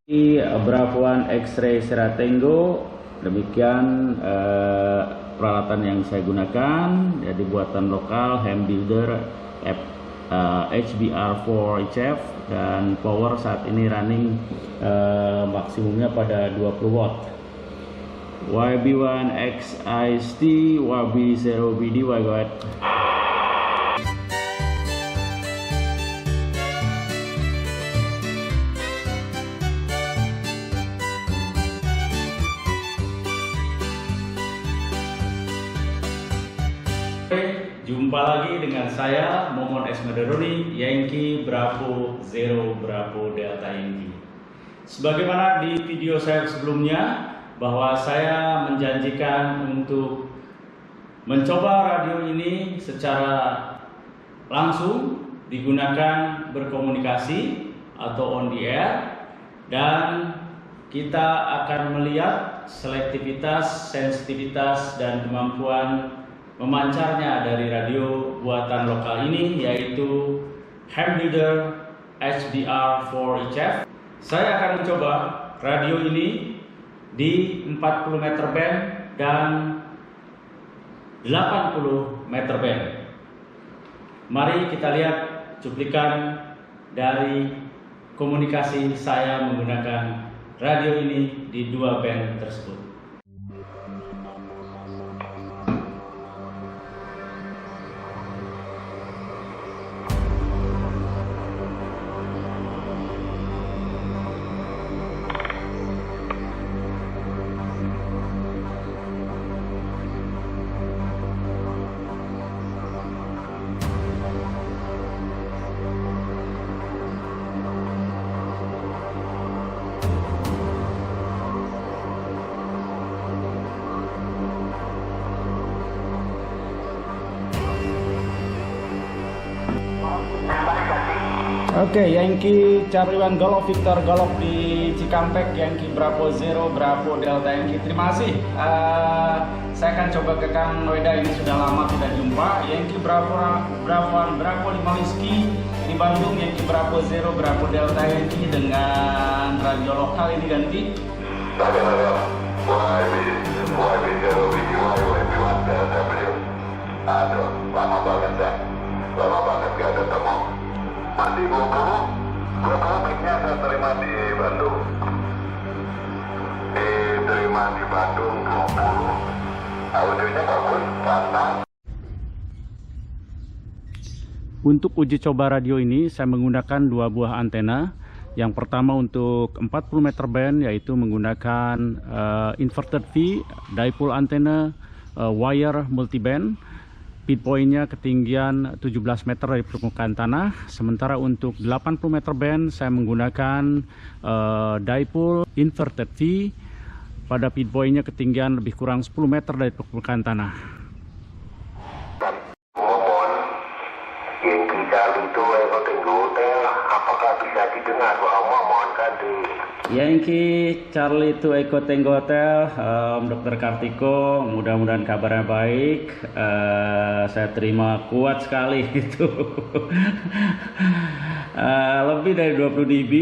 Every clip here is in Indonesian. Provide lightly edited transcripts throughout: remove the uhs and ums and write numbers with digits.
Bravo One X-Ray Sierra Tango, demikian peralatan yang saya gunakan, jadi buatan lokal Ham Builder HBR4 HF, dan power saat ini running maksimumnya pada 20 watt. YB1XIST YB0BD YGOT. Jumpa lagi dengan saya Momon S. Madaroni, Yankee Bravo Zero Bravo Delta Yankee. Sebagaimana di video saya sebelumnya, bahwa saya menjanjikan untuk mencoba radio ini secara langsung digunakan berkomunikasi atau on the air, dan kita akan melihat selektivitas, sensitivitas, dan kemampuan memancarnya dari radio buatan lokal ini, yaitu Ham Builder HBR4 HF. Saya akan mencoba radio ini di 40 meter band dan 80 meter band. Mari kita lihat cuplikan dari komunikasi saya menggunakan radio ini di dua band tersebut. Oke, Yankee Charlie One Golf Victor Golf di Cikampek, Yankee Bravo Zero Bravo Delta Yankee. Terima kasih. Saya akan coba ke Kang Weda, ini sudah lama tidak jumpa. Yankee Bravo One Bravo 5 Whiskey di Bandung, Yankee Bravo Zero Bravo Delta Yankee dengan radio lokal ini ganti. Aduh, lama banget ya. Lama banget gak ada temu. Mandi bubuk, berapa mic-nya saya terima di Bandung? Diterima di Bandung 20. Audionya bagus, pantang. Untuk uji coba radio ini saya menggunakan dua buah antena. Yang pertama untuk 40 meter band, yaitu menggunakan inverted V dipole antena wire multiband. Pit point-nya ketinggian 17 meter dari permukaan tanah. Sementara untuk 80 meter band saya menggunakan dipole inverted V pada pit point-nya ketinggian lebih kurang 10 meter dari permukaan tanah. Mohon, Yankee Charlie itu apakah bisa didengar? Mohon di Yankee Charlie to Echo Tango Hotel, Dr. Kartiko, mudah-mudahan kabarnya baik. Saya terima kuat sekali itu. Lebih dari 20 dB,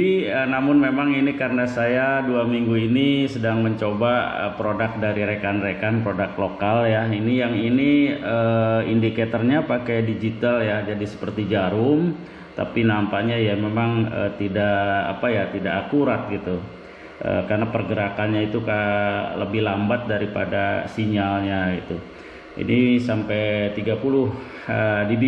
namun memang ini karena saya 2 minggu ini sedang mencoba produk dari rekan-rekan, produk lokal ya. Yang ini indikatornya pakai digital ya, jadi seperti jarum. Tapi nampaknya ya memang tidak akurat gitu, karena pergerakannya itu lebih lambat daripada sinyalnya itu. Ini sampai 30 dB.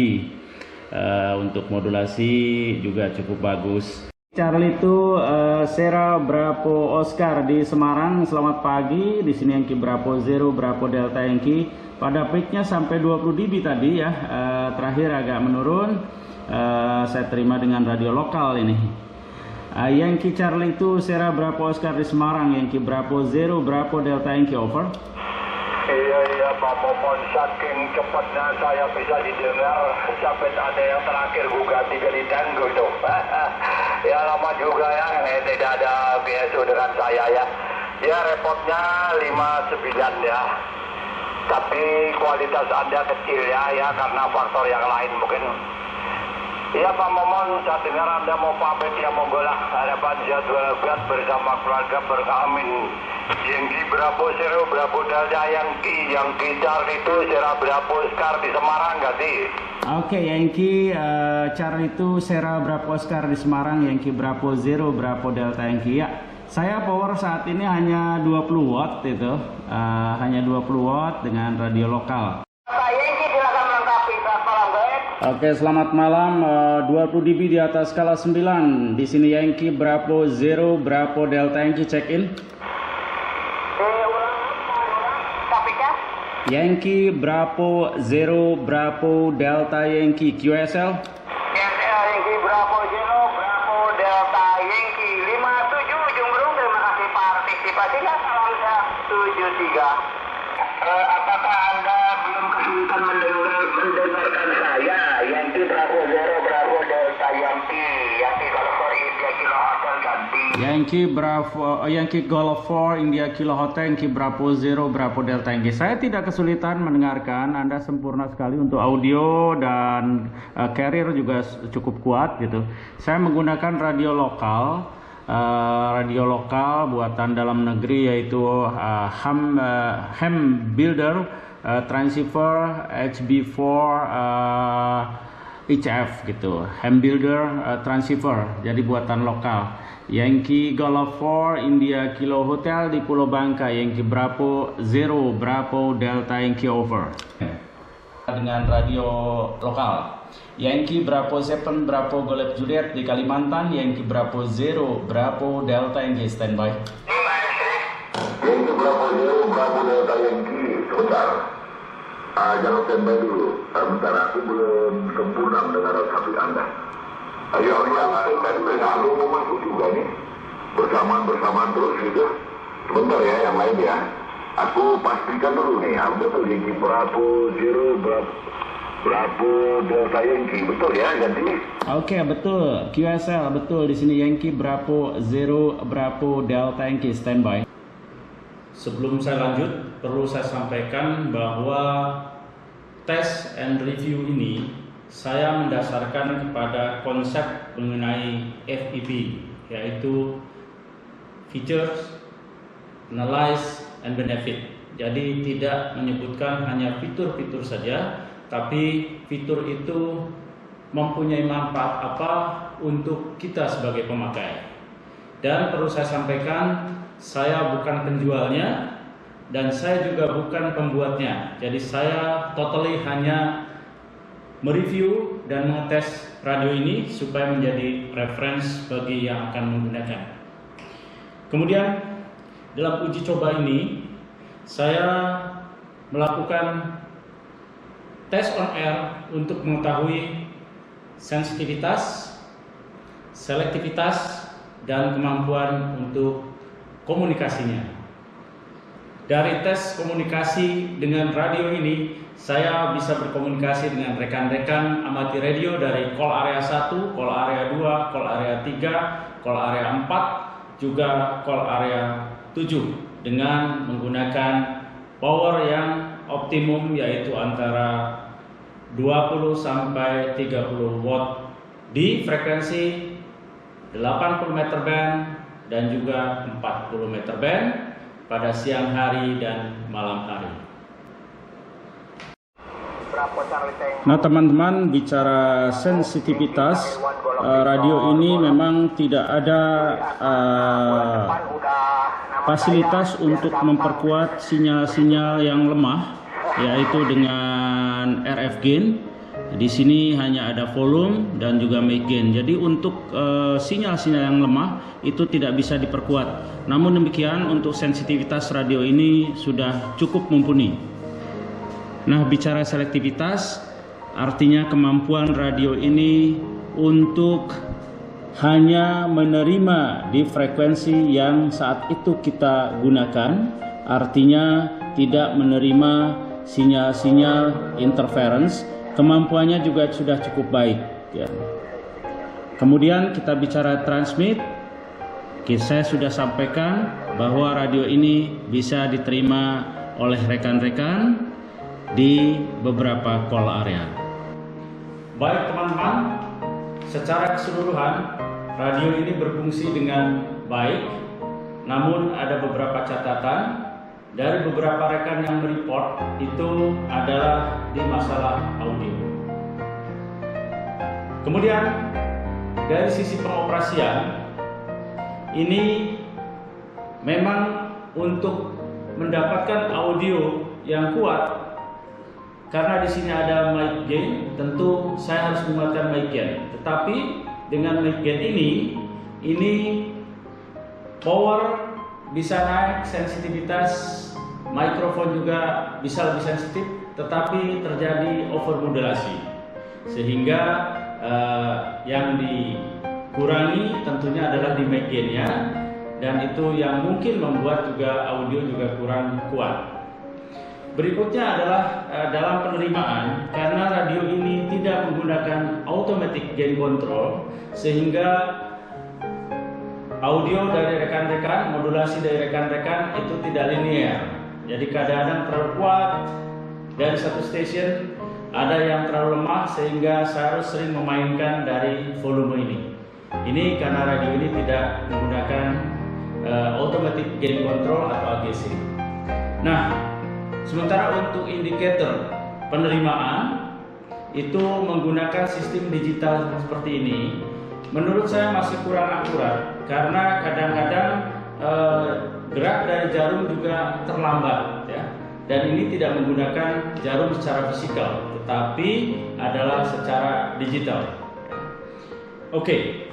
Untuk modulasi juga cukup bagus. Charlie itu Sierra Bravo Oscar di Semarang. Selamat pagi. Di sini Yankee Bravo Zero Bravo Delta Yankee. Pada peaknya sampai 20 dB tadi ya. Terakhir agak menurun. Saya terima dengan radio lokal ini. Yankee Charlie itu Sierra Bravo Oscar di Semarang, Yankee Bravo Zero Bravo Delta Yankee, over. Iya Pak Momon, saking cepatnya saya bisa didengar sampai ada yang terakhir juga 3 di Tango itu. Ya lama juga ya, ini tidak ada BSU dengan saya ya. Ya repotnya 59 ya. Tapi kualitas Anda kecil ya karena faktor yang lain mungkin. Iya Pak Momon, saya dengar Anda mau pamit ya monggo lah. Harapan jadwal berat bersama keluarga berkamin. Yankee Bravo Zero Bravo Delta Yankee Charlie itu Sierra Bravo Oscar di Semarang nggak sih? Oke, Yankee Charlie itu Sierra Bravo Oscar di Semarang, Yankee Bravo Zero Bravo Delta Yankee. Ya, saya power saat ini hanya 20 watt itu, hanya 20 watt dengan radio lokal. Oke, selamat malam. 20 dB di atas skala 9. Di sini Yankee Bravo Zero Bravo Delta Yankee check in. Yankee Bravo Zero Bravo Delta Yankee QSL. Yankee Bravo Zero Bravo Delta Yankee 57 ujung burung. Terima kasih partisipasinya. Salam sehat 73. Apakah Anda belum kesulitan mendengarkan saya? Yankee Bravo Zero Bravo Delta Yankee Golf 4 India Kilo Hotel ganti. Yankee Golf 4 India Kilo Hotel Yankee Bravo Zero Bravo Delta Yankee. Saya tidak kesulitan mendengarkan, Anda sempurna sekali untuk audio dan carrier juga cukup kuat gitu. Saya menggunakan radio lokal buatan dalam negeri yaitu Ham Builder Transceiver HB4 HF gitu. Ham Builder Transceiver, jadi buatan lokal. Yankee Golf 4 India Kilo Hotel di Pulau Bangka, Yankee Bravo Zero Bravo Delta Yankee over. Dengan radio lokal. Yankee Bravo 7 Bravo Golf Juliet di Kalimantan, Yankee Bravo Zero Bravo Delta Yankee standby. Yankee Bravo Zero Bravo Delta Yankee, sebentar. Jangan standby dulu. Sebentar, aku belum sempurna mendengar sapi Anda. Ayo, aku mau masuk juga nih. Bersamaan terus gitu. Sebentar ya, yang lain ya. Aku pastikan dulu nih, betul Yankee Bravo Zero Bravo Delta Yankee, betul ya, ganti. Oke, betul. QSL betul di sini Yankee Bravo Zero Bravo Delta Yankee standby. Sebelum saya lanjut, perlu saya sampaikan bahwa tes and review ini saya mendasarkan kepada konsep mengenai FEB, yaitu features, analyze, and benefit. Jadi tidak menyebutkan hanya fitur-fitur saja, tapi fitur itu mempunyai manfaat apa untuk kita sebagai pemakai. Dan perlu saya sampaikan, saya bukan penjualnya dan saya juga bukan pembuatnya. Jadi saya totally hanya mereview dan mengetes radio ini supaya menjadi reference bagi yang akan menggunakan. Kemudian dalam uji coba ini saya melakukan tes on air untuk mengetahui sensitivitas, selektivitas, dan kemampuan untuk komunikasinya. Dari tes komunikasi dengan radio ini, saya bisa berkomunikasi dengan rekan-rekan amati radio dari call area 1, call area 2, call area 3, call area 4, juga call area 7 dengan menggunakan power yang optimum yaitu antara 20 sampai 30 watt di frekuensi 80 meter band dan juga 40 meter band pada siang hari dan malam hari. Nah teman-teman, bicara sensitivitas radio ini memang tidak ada fasilitas untuk memperkuat sinyal-sinyal yang lemah, yaitu dengan RF gain. Di sini hanya ada volume dan juga mic gain. Jadi untuk sinyal-sinyal yang lemah itu tidak bisa diperkuat. Namun demikian untuk sensitivitas radio ini sudah cukup mumpuni. Nah, bicara selektivitas artinya kemampuan radio ini untuk hanya menerima di frekuensi yang saat itu kita gunakan, artinya tidak menerima sinyal-sinyal interference. Kemampuannya juga sudah cukup baik ya. Kemudian kita bicara transmit. Oke, saya sudah sampaikan bahwa radio ini bisa diterima oleh rekan-rekan di beberapa call area. Baik teman-teman, secara keseluruhan radio ini berfungsi dengan baik, namun ada beberapa catatan dari beberapa rekan yang mereport itu adalah di masalah audio. Kemudian dari sisi pengoperasian ini memang untuk mendapatkan audio yang kuat, karena di sini ada mic gain, tentu saya harus membuatkan mic gain. Tetapi dengan mic gain ini power bisa naik, sensitivitas mikrofon juga bisa lebih sensitif, tetapi terjadi overmodulasi sehingga yang dikurangi tentunya adalah di mic gain-nya, dan itu yang mungkin membuat juga audio juga kurang kuat. Berikutnya adalah dalam penerimaan, karena radio ini tidak menggunakan automatic gain control sehingga audio dari rekan-rekan, modulasi dari rekan-rekan itu tidak linear. Jadi kadang-kadang terlalu kuat dari satu stasiun, ada yang terlalu lemah sehingga saya harus sering memainkan dari volume ini. Ini karena radio ini tidak menggunakan automatic gain control atau AGC. Nah, sementara untuk indikator penerimaan itu menggunakan sistem digital seperti ini, menurut saya masih kurang akurat karena kadang-kadang gerak dari jarum juga terlambat, ya. Dan ini tidak menggunakan jarum secara fisikal, tetapi adalah secara digital. Oke,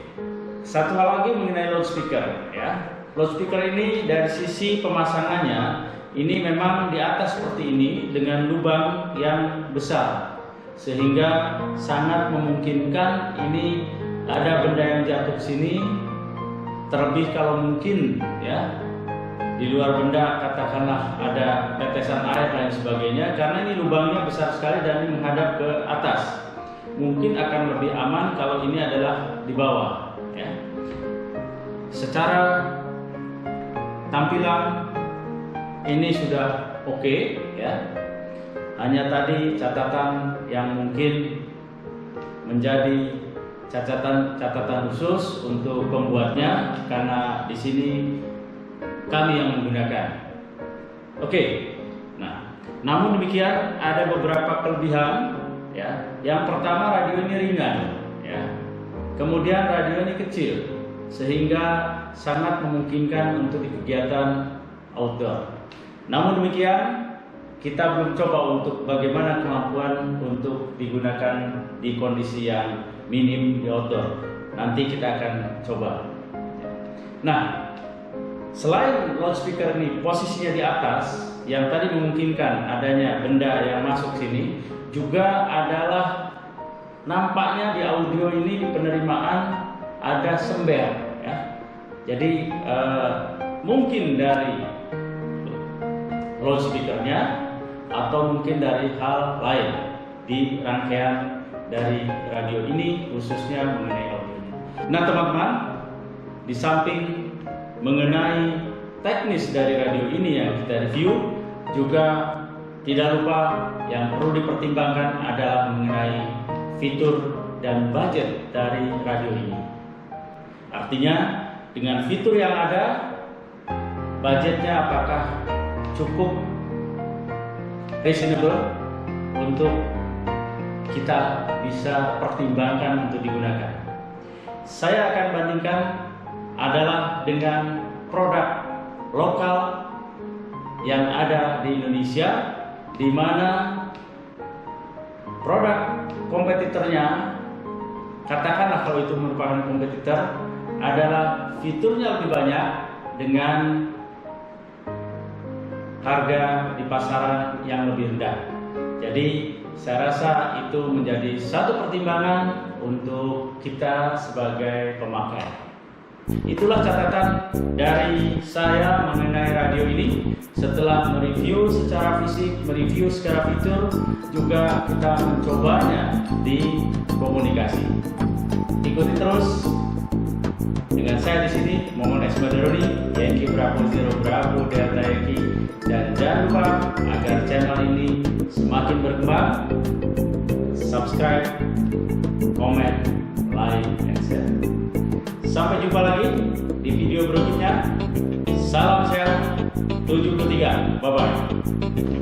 satu hal lagi mengenai loudspeaker, ya. Loudspeaker ini dari sisi pemasangannya ini memang di atas seperti ini dengan lubang yang besar, sehingga sangat memungkinkan ini ada benda yang jatuh ke sini, terlebih kalau mungkin ya di luar benda katakanlah ada tetesan air dan sebagainya, karena ini lubangnya besar sekali dan ini menghadap ke atas. Mungkin akan lebih aman kalau ini adalah di bawah, ya. Secara tampilan ini sudah oke, ya. Hanya tadi catatan yang mungkin menjadi catatan khusus untuk pembuatnya, karena di sini kami yang menggunakan. Oke. Nah, namun demikian ada beberapa kelebihan, ya. Yang pertama, radio ini ringan, ya. Kemudian radio ini kecil sehingga sangat memungkinkan untuk kegiatan outdoor. Namun demikian, kita belum coba untuk bagaimana kemampuan untuk digunakan di kondisi yang minim di outdoor. Nanti kita akan coba. Nah, selain loudspeaker ini posisinya di atas, yang tadi memungkinkan adanya benda yang masuk sini, juga adalah nampaknya di audio ini di penerimaan ada sember, ya. Jadi mungkin dari loudspeakernya atau mungkin dari hal lain di rangkaian dari radio ini, khususnya mengenai audionya. Nah teman-teman, di samping mengenai teknis dari radio ini yang kita review, juga tidak lupa yang perlu dipertimbangkan adalah mengenai fitur dan budget dari radio ini. Artinya dengan fitur yang ada, budgetnya apakah cukup reasonable untuk kita bisa pertimbangkan untuk digunakan. Saya akan bandingkan adalah dengan produk lokal yang ada di Indonesia, di mana produk kompetitornya, katakanlah kalau itu merupakan kompetitor, adalah fiturnya lebih banyak dengan harga di pasaran yang lebih rendah. Jadi saya rasa itu menjadi satu pertimbangan untuk kita sebagai pemakai. Itulah catatan dari saya mengenai radio ini. Setelah mereview secara fisik, mereview secara fitur, juga kita mencobanya di komunikasi. Ikuti terus dengan saya di sini, Momon Esmaderoni, Yankee Bravo Zero Bravo Delta Yankee. Dan jangan lupa agar channel ini semakin berkembang, subscribe, komen, like, and share. Sampai jumpa lagi di video berikutnya. Salam sehat 73. Bye-bye.